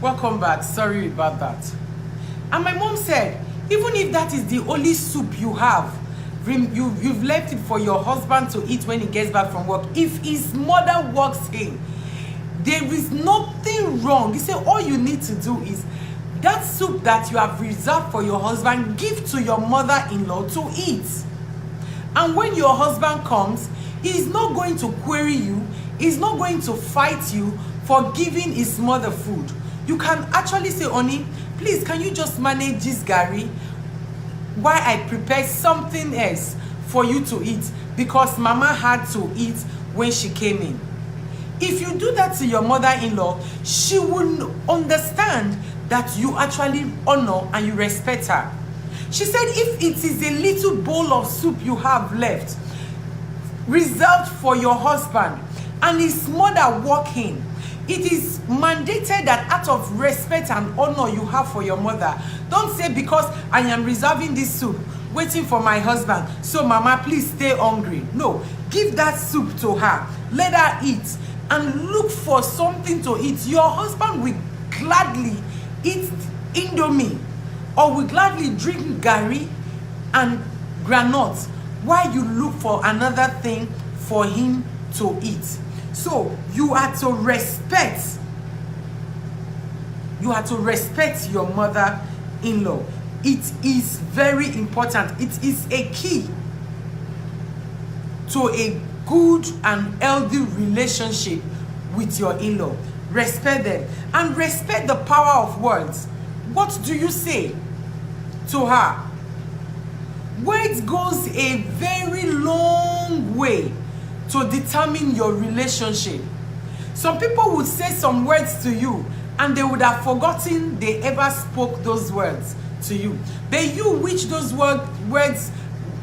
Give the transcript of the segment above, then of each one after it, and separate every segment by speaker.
Speaker 1: Welcome back. Sorry about that. And my mom said, even if that is the only soup you have, you've left it for your husband to eat when he gets back from work. If his mother walks in, there is nothing wrong. He said all you need to do is that soup that you have reserved for your husband, give to your mother-in-law to eat. And when your husband comes, he's not going to query you. He's not going to fight you for giving his mother food. You can actually say, honey, please, can you just manage this gari while I prepare something else for you to eat, because mama had to eat when she came in. If you do that to your mother-in-law, she will understand that you actually honor and you respect her. She said if it is a little bowl of soup you have left, reserved for your husband, and his mother walk in, it is mandated that out of respect and honor you have for your mother, don't say because I am reserving this soup, waiting for my husband, so mama, please stay hungry. No, give that soup to her, let her eat, and look for something to eat. Your husband will gladly eat indomie or will gladly drink gari and granite while you look for another thing for him to eat. So you are to respect your mother-in-law. It is very important. It is a key to a good and healthy relationship with your in-law. Respect them and respect the power of words. What do you say to her? Words goes a very long way to determine your relationship. Some people would say some words to you and they would have forgotten they ever spoke those words to you. But you, which those words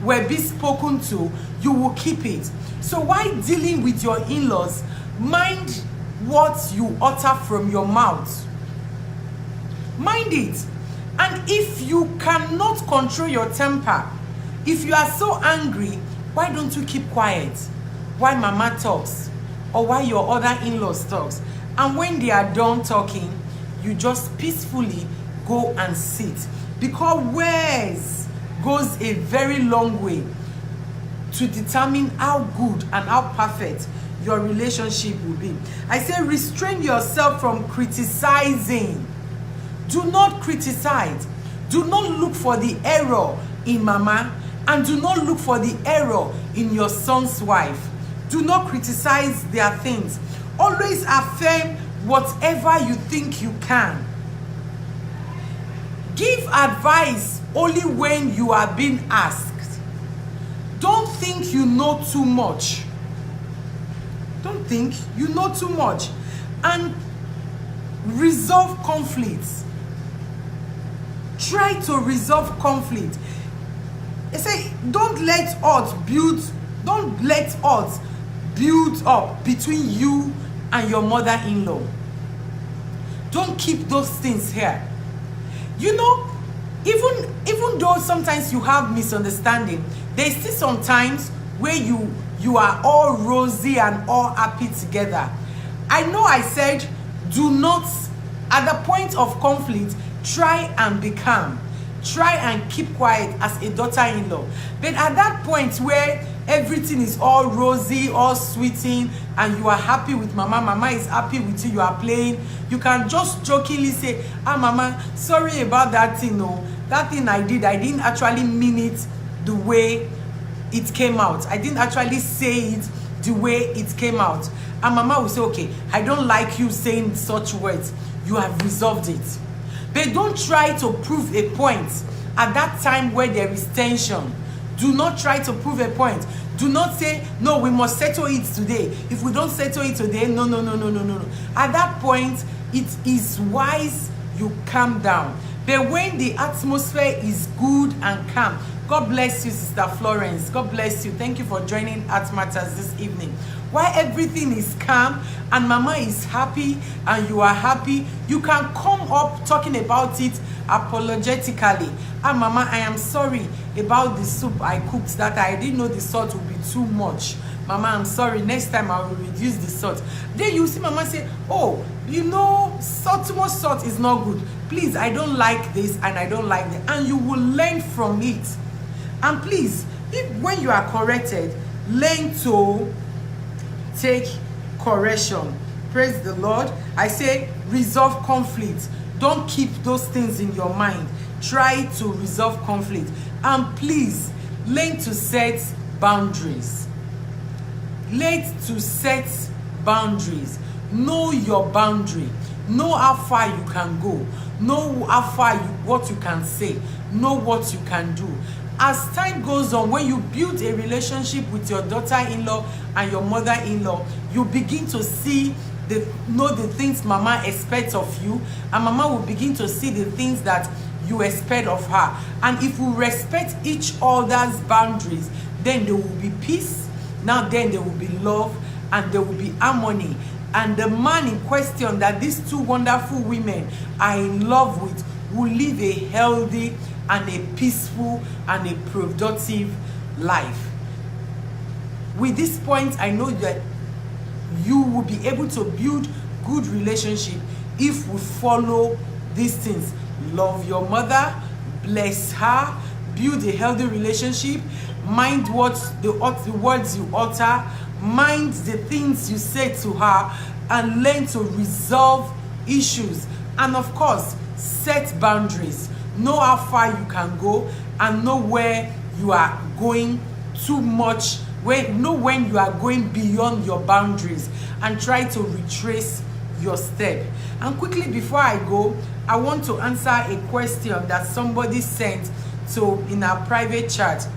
Speaker 1: were being spoken to, you will keep it. So while dealing with your in-laws, mind what you utter from your mouth. Mind it. And if you cannot control your temper, if you are so angry, why don't you keep quiet while mama talks or while your other in-laws talks? And when they are done talking, you just peacefully go and sit. Because words goes a very long way to determine how good and how perfect your relationship will be. I say restrain yourself from criticizing. Do not criticize. Do not look for the error in mama, and do not look for the error in your son's wife. Do not criticize their things. Always affirm whatever you think you can. Give advice only when you are being asked. Don't think you know too much. Don't think you know too much. And resolve conflicts. Try to resolve conflict. They say don't let odds build up between you and your mother-in-law. Don't keep those things here. You know, even though sometimes you have misunderstanding, there's still some times where you are all rosy and all happy together. I know I said do not, at the point of conflict, try and be calm. Try and keep quiet as a daughter-in-law. But at that point where everything is all rosy, all sweeting, and you are happy with mama is happy with you, you are playing, you can just jokingly say, mama, sorry about that thing. No, that thing I didn't actually mean it the way it came out. I didn't actually say it the way it came out. And mama will say, okay, I don't like you saying such words. You have resolved it. But don't try to prove a point at that time where there is tension. Do not try to prove a point. Do not say, no, we must settle it today. If we don't settle it today, no. At that point, it is wise you calm down. But when the atmosphere is good and calm, God bless you, Sister Florence. God bless you. Thank you for joining Heart Matters this evening. While everything is calm and mama is happy and you are happy, you can come up talking about it apologetically. Mama, I am sorry about the soup I cooked that I didn't know the salt would be too much. Mama, I'm sorry, next time I will reduce the salt. Then you see Mama say, oh, you know, salt, too much salt is not good. Please, I don't like this and I don't like that. And you will learn from it. And please, if when you are corrected, learn to take correction. Praise the Lord. I say resolve conflict. Don't keep those things in your mind. Try to resolve conflict. And please, learn to set boundaries. Learn to set boundaries. Know your boundary. Know how far you can go. Know how far what you can say. Know what you can do. As time goes on, when you build a relationship with your daughter-in-law and your mother-in-law, you begin to know the things Mama expects of you, and Mama will begin to see the things that you expect of her. And if we respect each other's boundaries, then there will be peace. Now then there will be love and there will be harmony. And the man in question that these two wonderful women are in love with will live a healthy and a peaceful and a productive life. With this point, I know that you will be able to build good relationship if we follow these things. Love your mother, bless her, build a healthy relationship, mind what the words you utter, mind the things you say to her, and learn to resolve issues. And of course, set boundaries. Know how far you can go and know where you are going too much. Know when you are going beyond your boundaries, and try to retrace your step. And quickly before I go, I want to answer a question that somebody sent in our private chat.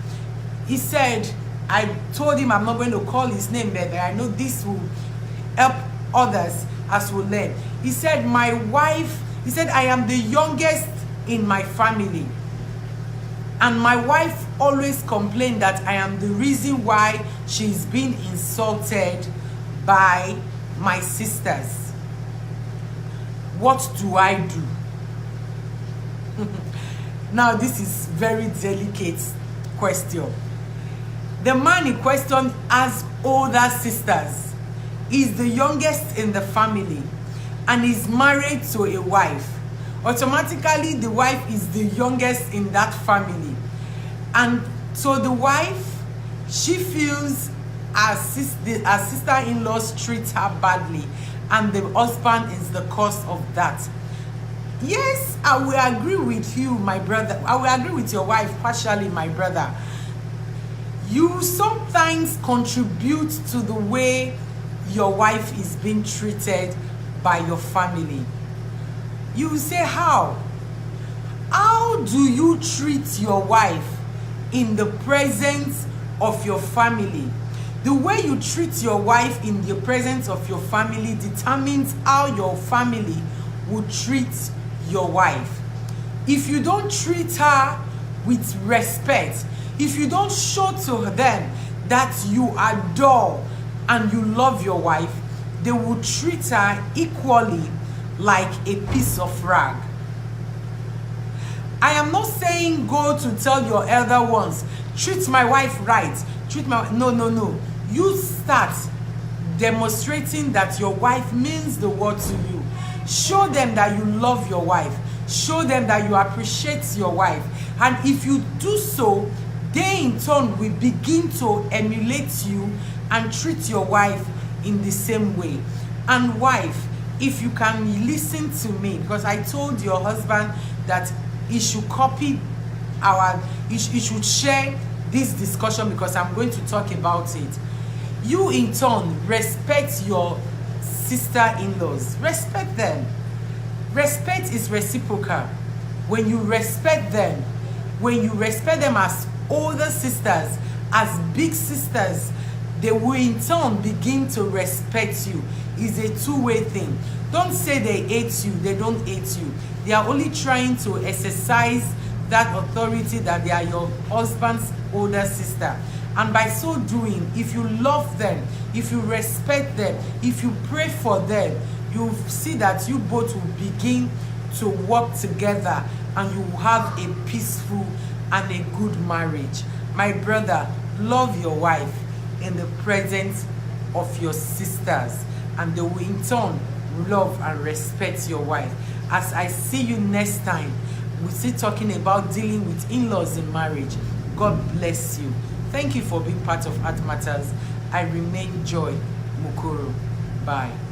Speaker 1: He said, I told him I'm not going to call his name, but I know this will help others as we learn. He said, I am the youngest in my family, and my wife always complained that I am the reason why she's being insulted by my sisters. What do I do? Now, this is very delicate question. The man in question has older sisters. He's the youngest in the family and is married to a wife. Automatically, the wife is the youngest in that family. And so the wife, she feels her sister-in-laws treat her badly, and the husband is the cause of that. Yes, I will agree with you, my brother. I will agree with your wife partially, my brother. You sometimes contribute to the way your wife is being treated by your family. You will say, how? How do you treat your wife in the presence of your family? The way you treat your wife in the presence of your family determines how your family will treat your wife. If you don't treat her with respect, if you don't show to them that you adore and you love your wife, they will treat her equally like a piece of rag. I am not saying go to tell your elder ones, treat my wife right, no. You start demonstrating that your wife means the world to you. Show them that you love your wife. Show them that you appreciate your wife. And if you do so, they in turn will begin to emulate you and treat your wife in the same way. And wife, if you can listen to me, because I told your husband that he should he should share this discussion, because I'm going to talk about it. You in turn respect your sister-in-laws. Respect them. Respect is reciprocal. When you respect them as older sisters, as big sisters, they will in turn begin to respect you. It's a two-way thing. Don't say they hate you. They don't hate you. They are only trying to exercise that authority that they are your husband's older sister. And by so doing, if you love them, if you respect them, if you pray for them, you see that you both will begin to work together and you will have a peaceful and a good marriage. My brother, love your wife. in the presence of your sisters, and they will in turn love and respect your wife. As I see you next time, we'll still talking about dealing with in-laws in marriage. God bless you. Thank you for being part of Heart Matters. I remain Joy Mukoro. Bye.